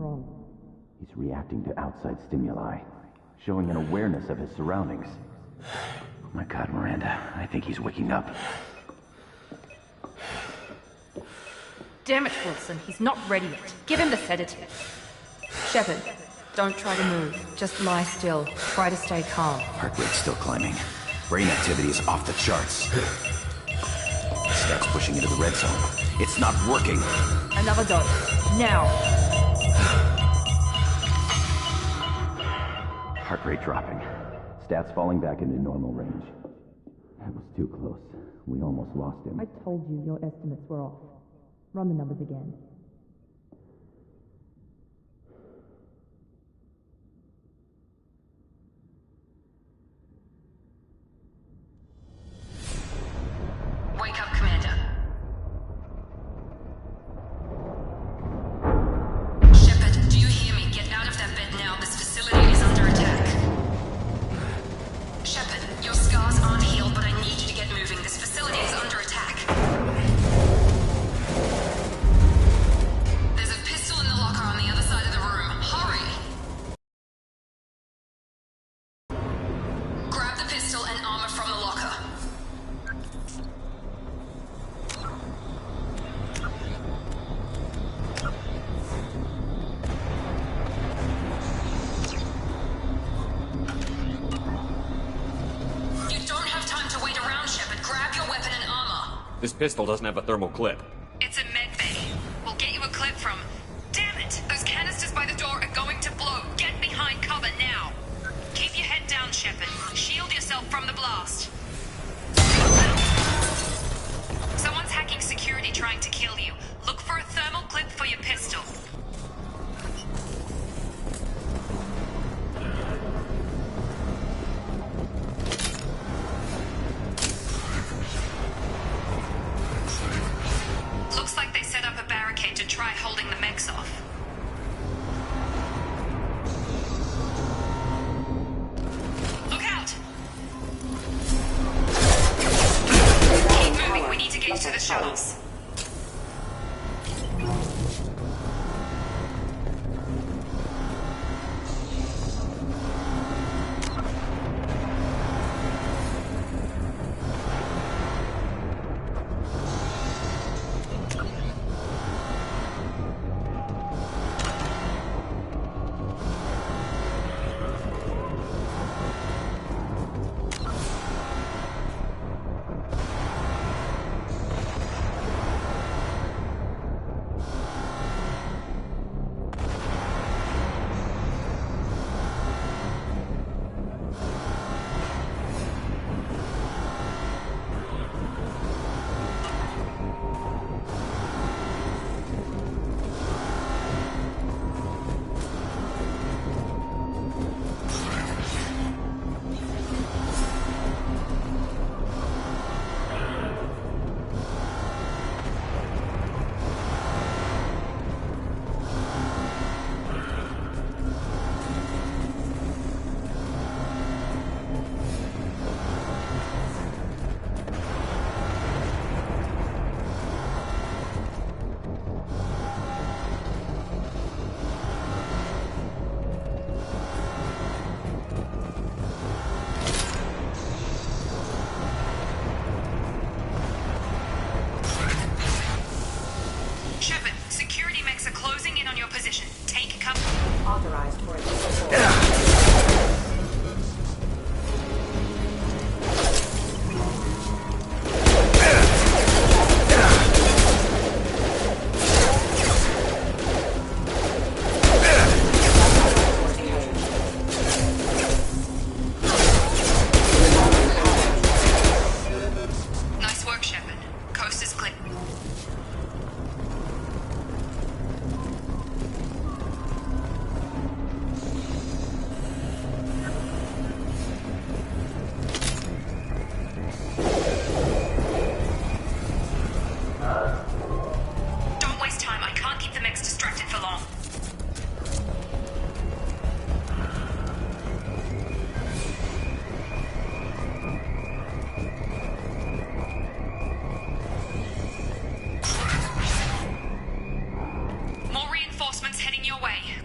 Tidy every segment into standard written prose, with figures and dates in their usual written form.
wrong? He's reacting to outside stimuli, showing an awareness of his surroundings. Oh my god, Miranda, I think he's waking up. Damn it, Wilson, he's not ready yet. Give him the sedative. Shepard, don't try to move. Just lie still. Try to stay calm. Heart rate's still climbing. Brain activity is off the charts. Stats pushing into the red zone. It's not working. Another dose. Now. Heart rate dropping. Stats falling back into normal range. That was too close. We almost lost him. I told you your estimates were off. Run the numbers again. Wake up, Commander. Shepard, do you hear me? Get out of that bed now. This facility is under attack. Shepard, your scars aren't healed, but I need you to get moving. This facility is under attack. There's a pistol in the locker on the other side of the room. Hurry! Grab the pistol and armor from the locker. You don't have time to wait around, Shepard. Grab your weapon and armor. This pistol doesn't have a thermal clip. It's a med bay. We'll get you a clip from... Damn it! Those canisters by the door are going to blow. Get behind cover now. Keep your head down, Shepard. Shield yourself from the blast. Someone's hacking security trying to kill you. Look for a thermal clip for your pistol. Looks like they set up a barricade to try holding the mechs off. Look out! Keep moving, we need to get to the shuttles.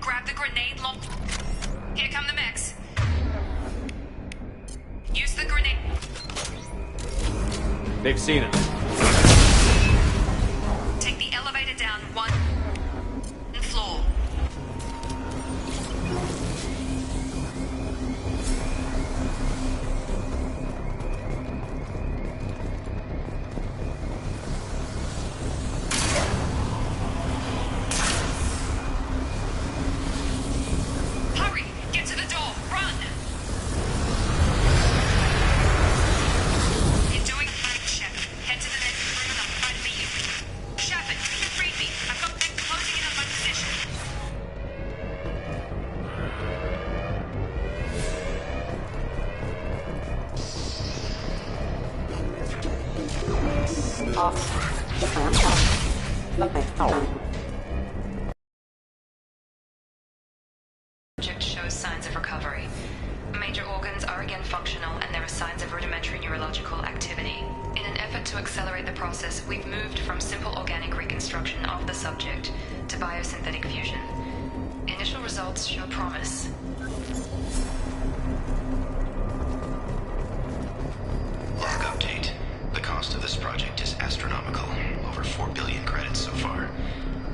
Grab the grenade launcher. Here come the mechs. Use the grenade. They've seen it. Take the elevator down one floor. Hurry! Get to the door! Run! You're doing fine, Shep. Head to the next room and I'll try to meet you. Shepard, can you read me? I've got them closing in on my position. Subject shows signs of recovery. Major organs are again functional and there are signs of rudimentary neurological activity. In an effort to accelerate the process, we've moved from simple organic reconstruction of the subject to biosynthetic fusion. Initial results show promise. Log update. The cost of this project is astronomical. Over 4 billion credits so far.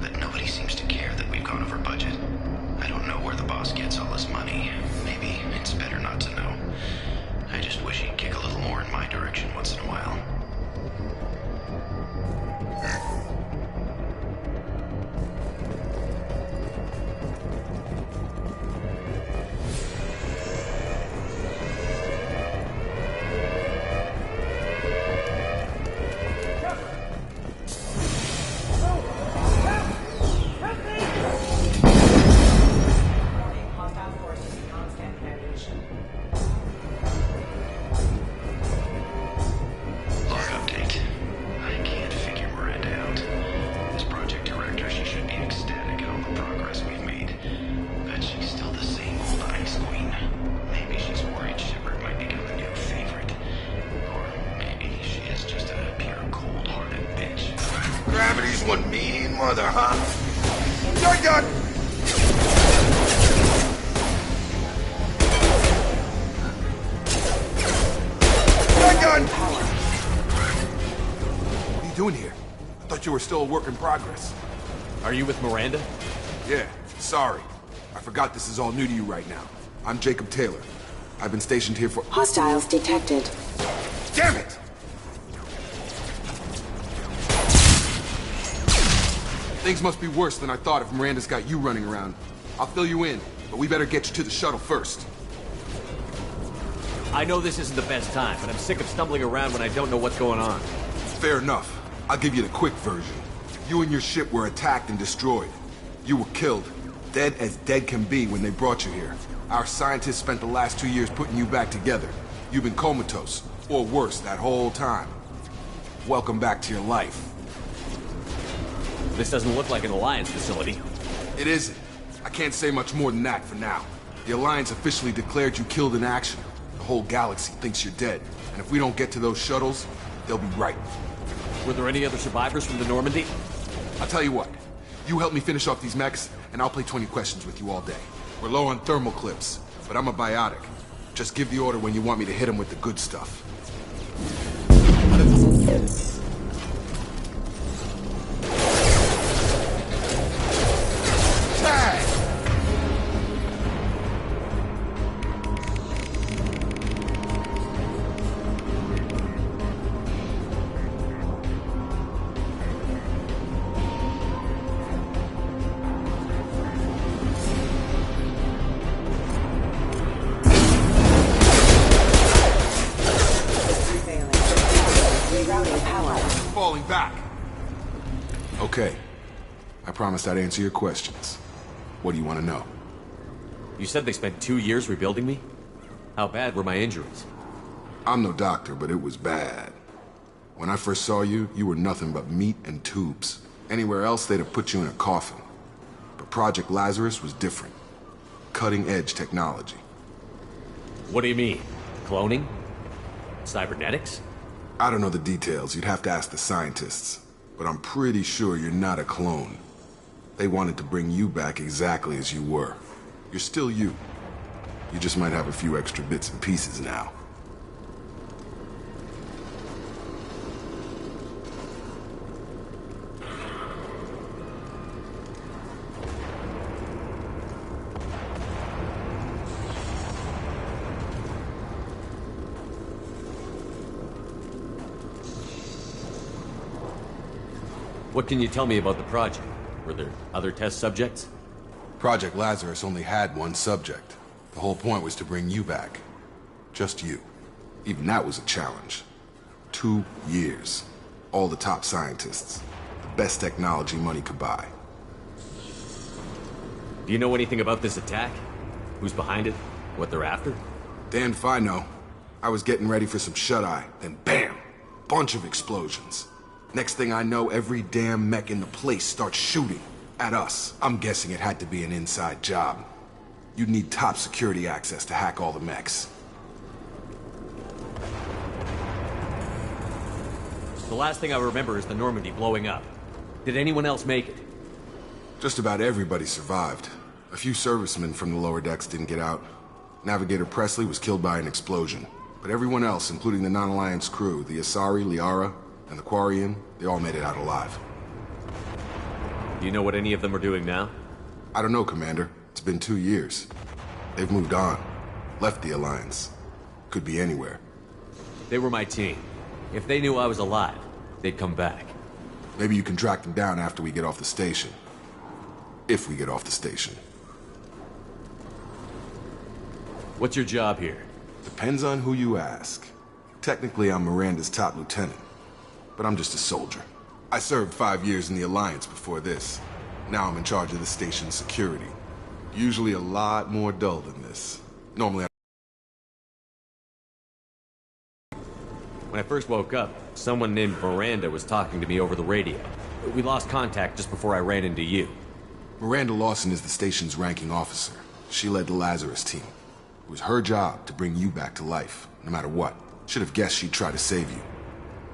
But nobody seems to care that we've gone over budget. I don't know where the boss gets all this money. Maybe it's better not to know. I just wish he'd kick a little more in my direction once in a while. Log update. I can't figure Miranda out. As project director, she should be ecstatic at all the progress we've made. But she's still the same old ice queen. Maybe she's worried Shepard might become the new favorite. Or maybe she is just a pure cold-hearted bitch. Gravity's one mean mother, huh? You're done! You're done! What are you doing here? I thought you were still a work in progress. Are you with Miranda? Yeah, sorry. I forgot this is all new to you right now. I'm Jacob Taylor. I've been stationed here for— Hostiles detected. Damn it! Things must be worse than I thought if Miranda's got you running around. I'll fill you in, but we better get you to the shuttle first. I know this isn't the best time, but I'm sick of stumbling around when I don't know what's going on. Fair enough. I'll give you the quick version. You and your ship were attacked and destroyed. You were killed. Dead as dead can be when they brought you here. Our scientists spent the last 2 years putting you back together. You've been comatose, or worse, that whole time. Welcome back to your life. This doesn't look like an Alliance facility. It isn't. I can't say much more than that for now. The Alliance officially declared you killed in action. The whole galaxy thinks you're dead. And if we don't get to those shuttles, they'll be right. Were there any other survivors from the Normandy? I'll tell you what. You help me finish off these mechs, and I'll play 20 questions with you all day. We're low on thermal clips, but I'm a biotic. Just give the order when you want me to hit them with the good stuff. Tag! Falling back. Okay. I promised I'd answer your questions. What do you want to know? You said they spent 2 years rebuilding me? How bad were my injuries? I'm no doctor, but it was bad. When I first saw you, you were nothing but meat and tubes. Anywhere else, they'd have put you in a coffin. But Project Lazarus was different. Cutting-edge technology. What do you mean? Cloning? Cybernetics? I don't know the details. You'd have to ask the scientists. But I'm pretty sure you're not a clone. They wanted to bring you back exactly as you were. You're still you. You just might have a few extra bits and pieces now. What can you tell me about the project? Were there other test subjects? Project Lazarus only had one subject. The whole point was to bring you back. Just you. Even that was a challenge. 2 years. All the top scientists. The best technology money could buy. Do you know anything about this attack? Who's behind it? What they're after? Damned if I know. I was getting ready for some shut-eye, then bam! Bunch of explosions. Next thing I know, every damn mech in the place starts shooting at us. I'm guessing it had to be an inside job. You'd need top security access to hack all the mechs. The last thing I remember is the Normandy blowing up. Did anyone else make it? Just about everybody survived. A few servicemen from the lower decks didn't get out. Navigator Presley was killed by an explosion. But everyone else, including the non-Alliance crew, the Asari, Liara, and the Quarian, they all made it out alive. Do you know what any of them are doing now? I don't know, Commander. It's been 2 years. They've moved on. Left the Alliance. Could be anywhere. They were my team. If they knew I was alive, they'd come back. Maybe you can track them down after we get off the station. If we get off the station. What's your job here? Depends on who you ask. Technically, I'm Miranda's top lieutenant. But I'm just a soldier. I served 5 years in the Alliance before this. Now I'm in charge of the station's security. Usually a lot more dull than this. Normally When I first woke up, someone named Miranda was talking to me over the radio. We lost contact just before I ran into you. Miranda Lawson is the station's ranking officer. She led the Lazarus team. It was her job to bring you back to life, no matter what. Should have guessed she'd try to save you.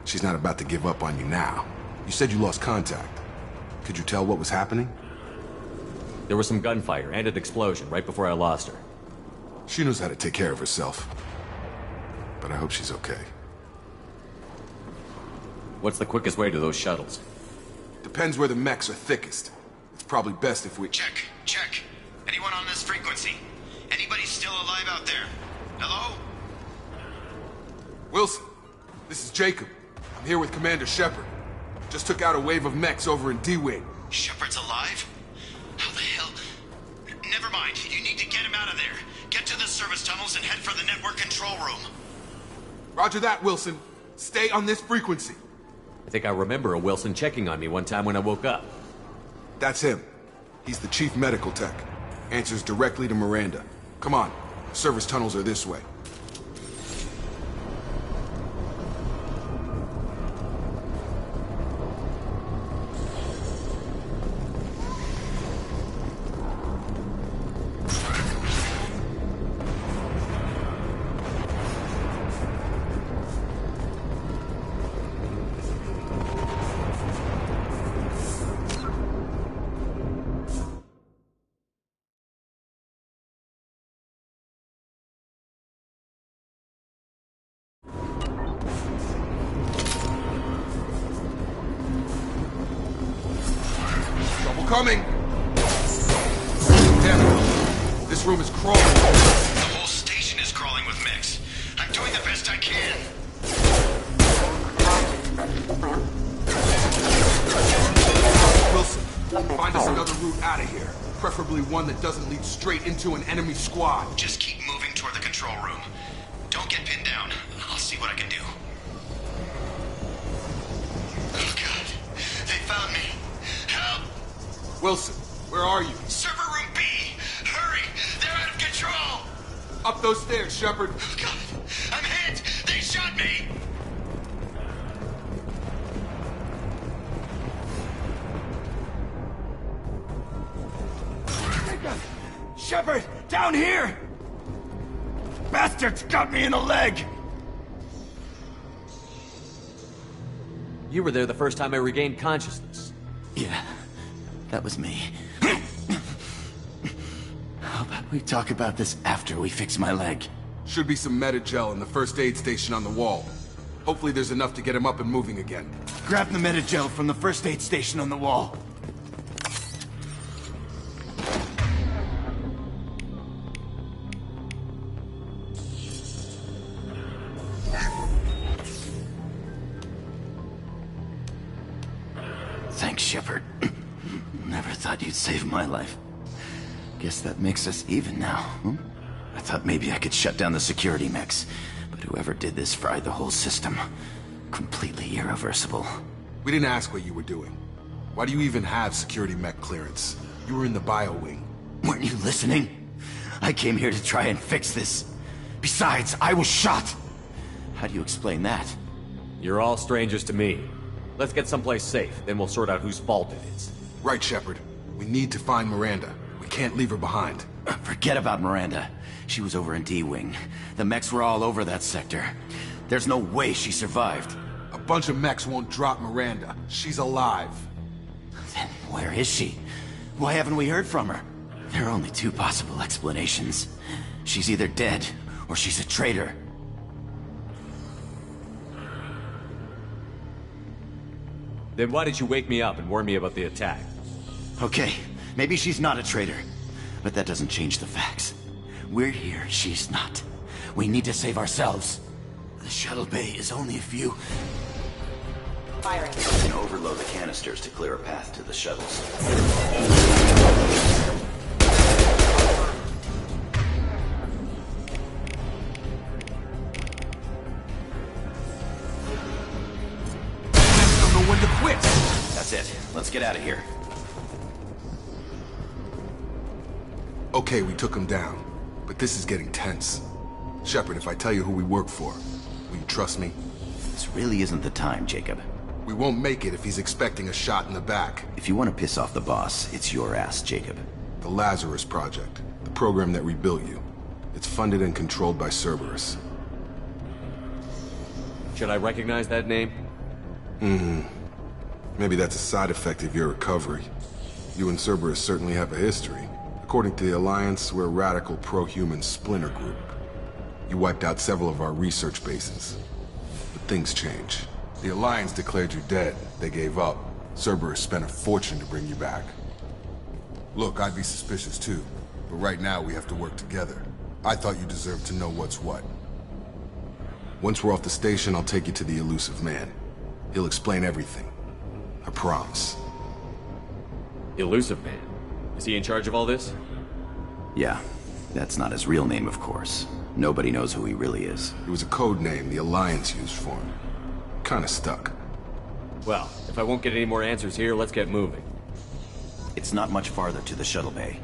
She's not about to give up on you now. You said you lost contact. Could you tell what was happening? There was some gunfire and an explosion right before I lost her. She knows how to take care of herself. But I hope she's okay. What's the quickest way to those shuttles? Depends where the mechs are thickest. It's probably best if we... Check. Anyone on this frequency? Anybody still alive out there? Hello? Wilson, this is Jacob. I'm here with Commander Shepard. Just took out a wave of mechs over in D-Wing. Shepard's alive? How the hell? Never mind. You need to get him out of there. Get to the service tunnels and head for the network control room. Roger that, Wilson. Stay on this frequency. I think I remember a Wilson checking on me one time when I woke up. That's him. He's the chief medical tech. Answers directly to Miranda. Come on. Service tunnels are this way. Coming! Damn it. This room is crawling. The whole station is crawling with mechs. I'm doing the best I can. Wilson, find us another route out of here. Preferably one that doesn't lead straight into an enemy squad. Just keep moving toward the control room. Don't get pinned down. I'll see what I can do. Oh, God. They found me. Help! Wilson, where are you? Server room B! Hurry! They're out of control! Up those stairs, Shepard. Oh, God! I'm hit! They shot me! Shepard! Down here! Bastards got me in the leg! You were there the first time I regained consciousness. Yeah. That was me. How about we talk about this after we fix my leg? Should be some Medi-gel in the first aid station on the wall. Hopefully there's enough to get him up and moving again. Grab the Medi-gel from the first aid station on the wall. Thanks, Shepard. Never thought you'd save my life. Guess that makes us even now, hmm? I thought maybe I could shut down the security mechs, but whoever did this fried the whole system. Completely irreversible. We didn't ask what you were doing. Why do you even have security mech clearance? You were in the bio wing. Weren't you listening? I came here to try and fix this. Besides, I was shot. How do you explain that? You're all strangers to me. Let's get someplace safe, then we'll sort out whose fault it is. Right, Shepard. We need to find Miranda. We can't leave her behind. Forget about Miranda. She was over in D-Wing. The mechs were all over that sector. There's no way she survived. A bunch of mechs won't drop Miranda. She's alive. Then where is she? Why haven't we heard from her? There are only two possible explanations. She's either dead, or she's a traitor. Then why did you wake me up and warn me about the attack? Okay, maybe she's not a traitor. But that doesn't change the facts. We're here, she's not. We need to save ourselves. The shuttle bay is only a few... Firing. You can overload the canisters to clear a path to the shuttles. I don't know when to quit! That's it. Let's get out of here. Okay, we took him down. But this is getting tense. Shepard, if I tell you who we work for, will you trust me? This really isn't the time, Jacob. We won't make it if he's expecting a shot in the back. If you want to piss off the boss, it's your ass, Jacob. The Lazarus Project. The program that rebuilt you. It's funded and controlled by Cerberus. Should I recognize that name? Maybe that's a side effect of your recovery. You and Cerberus certainly have a history. According to the Alliance, we're a radical pro-human splinter group. You wiped out several of our research bases. But things change. The Alliance declared you dead. They gave up. Cerberus spent a fortune to bring you back. Look, I'd be suspicious too. But right now, we have to work together. I thought you deserved to know what's what. Once we're off the station, I'll take you to the elusive man. He'll explain everything. I promise. Elusive Man. Is he in charge of all this? Yeah, that's not his real name, of course. Nobody knows who he really is. It was a code name the Alliance used for him. Kinda stuck. Well, if I won't get any more answers here, let's get moving. It's not much farther to the shuttle bay.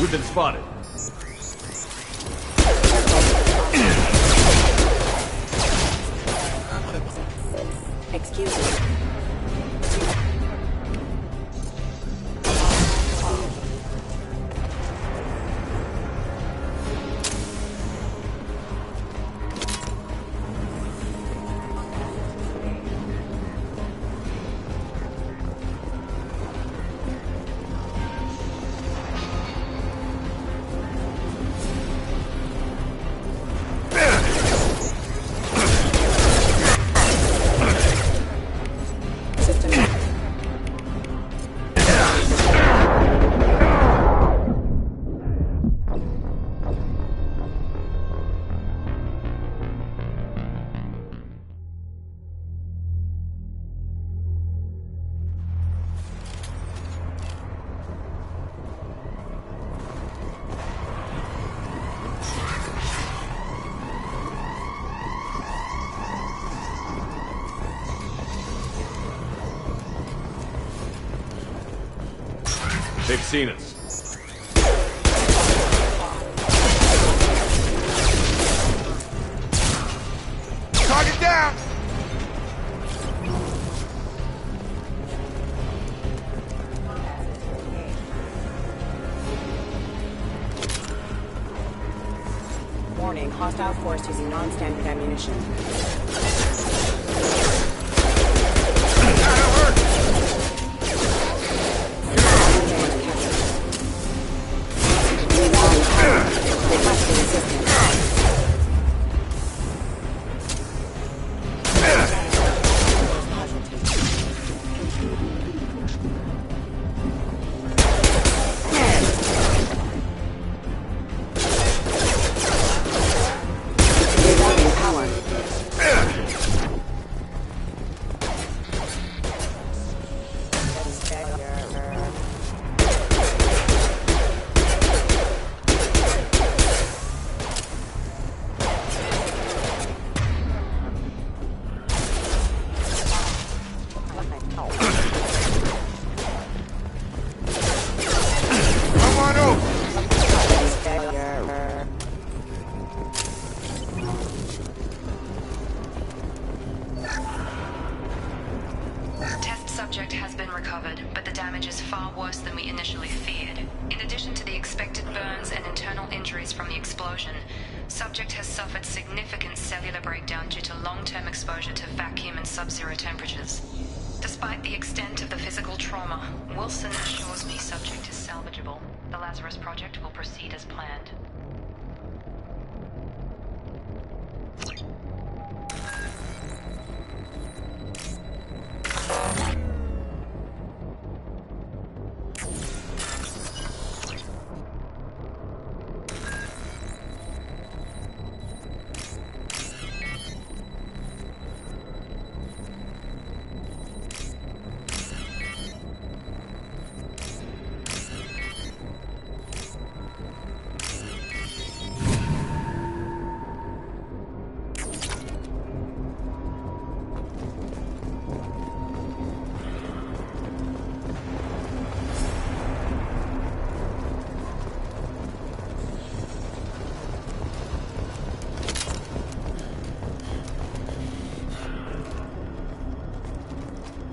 We've been spotted. Excuse me. They've seen us. Target down! Warning, hostile force using non-standard ammunition. Requesting assistance. Rerouting power. Come on over! Test subject has been recovered, but the damage is far worse than we initially feared. In addition to the expected burns and internal injuries from the explosion, subject has suffered significant cellular breakdown due to long-term exposure to vacuum and sub-zero temperatures. Despite the extent of the physical trauma, Wilson assures me subject is salvageable. The Lazarus Project will proceed as planned.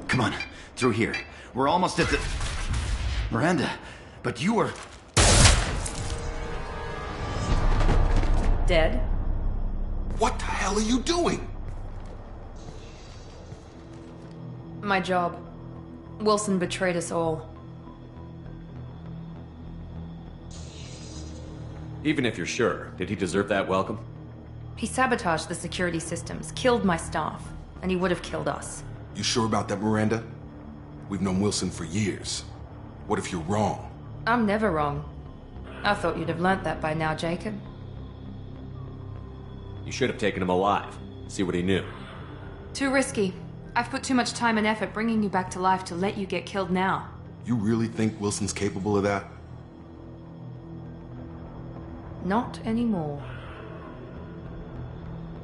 Come on, through here. We're almost at the... Miranda, but you were... Dead? What the hell are you doing? My job. Wilson betrayed us all. Even if you're sure, did he deserve that welcome? He sabotaged the security systems, killed my staff, and he would have killed us. You sure about that, Miranda? We've known Wilson for years. What if you're wrong? I'm never wrong. I thought you'd have learnt that by now, Jacob. You should have taken him alive. See what he knew. Too risky. I've put too much time and effort bringing you back to life to let you get killed now. You really think Wilson's capable of that? Not anymore.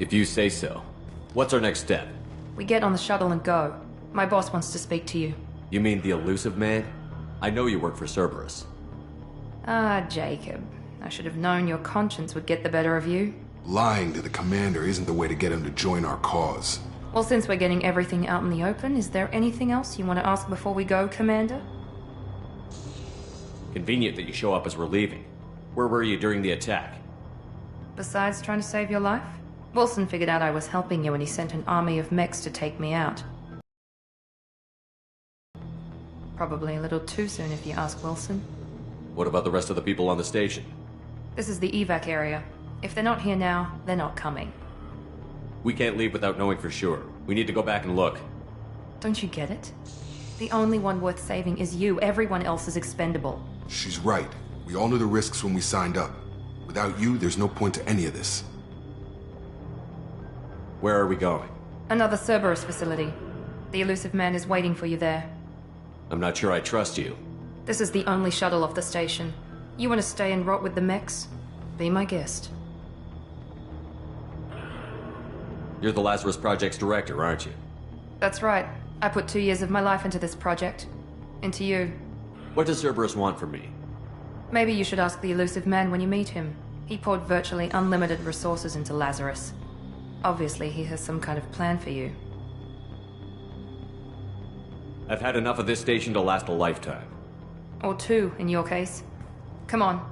If you say so. What's our next step? We get on the shuttle and go. My boss wants to speak to you. You mean the elusive man? I know you work for Cerberus. Ah, Jacob. I should have known your conscience would get the better of you. Lying to the commander isn't the way to get him to join our cause. Well, since we're getting everything out in the open, is there anything else you want to ask before we go, Commander? Convenient that you show up as we're leaving. Where were you during the attack? Besides trying to save your life? Wilson figured out I was helping you and he sent an army of mechs to take me out. Probably a little too soon if you ask Wilson. What about the rest of the people on the station? This is the evac area. If they're not here now, they're not coming. We can't leave without knowing for sure. We need to go back and look. Don't you get it? The only one worth saving is you. Everyone else is expendable. She's right. We all knew the risks when we signed up. Without you, there's no point to any of this. Where are we going? Another Cerberus facility. The elusive man is waiting for you there. I'm not sure I trust you. This is the only shuttle off the station. You want to stay and rot with the mechs? Be my guest. You're the Lazarus Project's director, aren't you? That's right. I put 2 years of my life into this project. Into you. What does Cerberus want from me? Maybe you should ask the elusive man when you meet him. He poured virtually unlimited resources into Lazarus. Obviously, he has some kind of plan for you. I've had enough of this station to last a lifetime. Or two, in your case. Come on.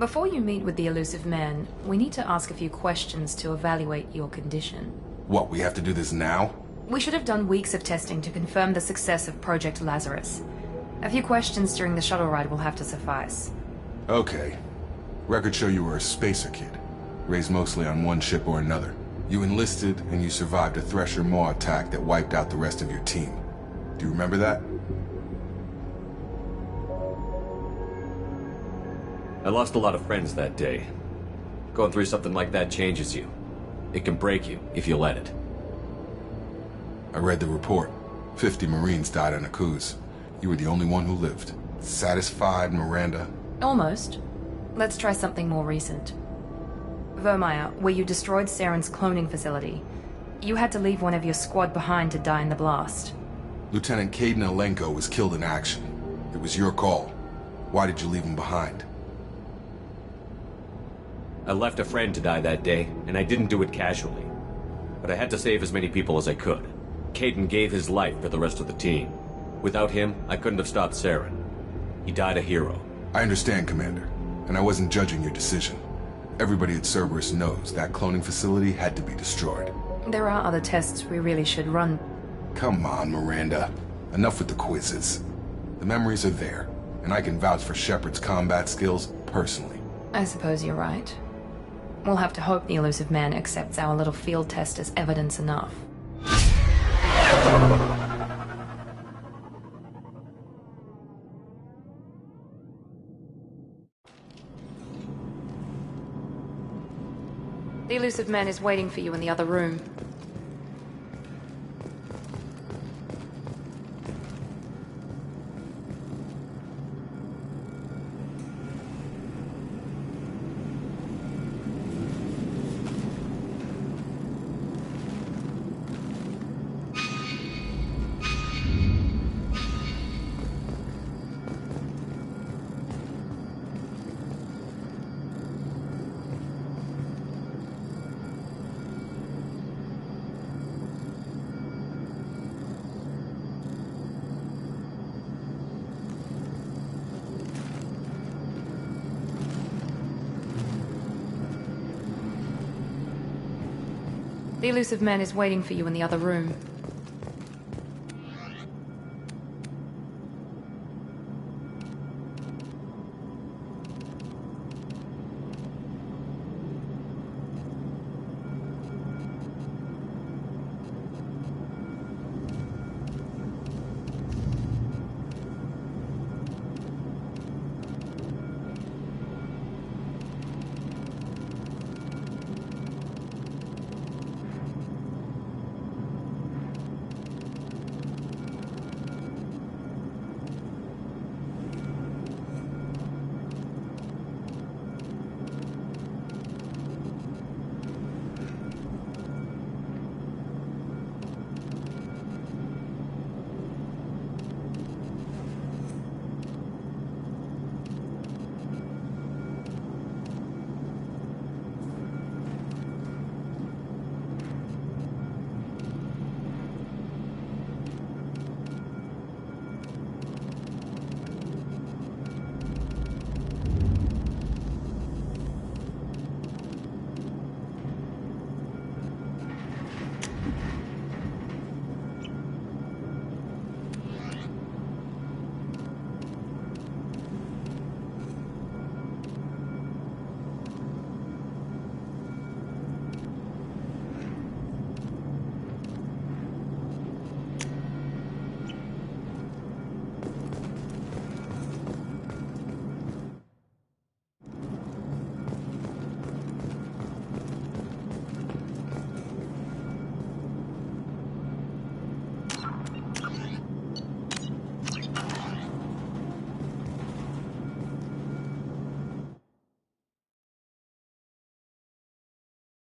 Before you meet with the elusive man, we need to ask a few questions to evaluate your condition. What, we have to do this now? We should have done weeks of testing to confirm the success of Project Lazarus. A few questions during the shuttle ride will have to suffice. Okay. Records show you were a spacer kid, raised mostly on one ship or another. You enlisted and you survived a Thresher Maw attack that wiped out the rest of your team. Do you remember that? I lost a lot of friends that day. Going through something like that changes you. It can break you, if you let it. I read the report. 50 Marines died on a cruise. You were the only one who lived. Satisfied, Miranda? Almost. Let's try something more recent. Vermeer, where you destroyed Saren's cloning facility. You had to leave one of your squad behind to die in the blast. Lieutenant Caden Alenko was killed in action. It was your call. Why did you leave him behind? I left a friend to die that day, and I didn't do it casually. But I had to save as many people as I could. Caden gave his life for the rest of the team. Without him, I couldn't have stopped Saren. He died a hero. I understand, Commander, and I wasn't judging your decision. Everybody at Cerberus knows that cloning facility had to be destroyed. There are other tests we really should run. Come on, Miranda. Enough with the quizzes. The memories are there, and I can vouch for Shepard's combat skills personally. I suppose you're right. We'll have to hope the elusive man accepts our little field test as evidence enough. The elusive man is waiting for you in the other room. The elusive man is waiting for you in the other room.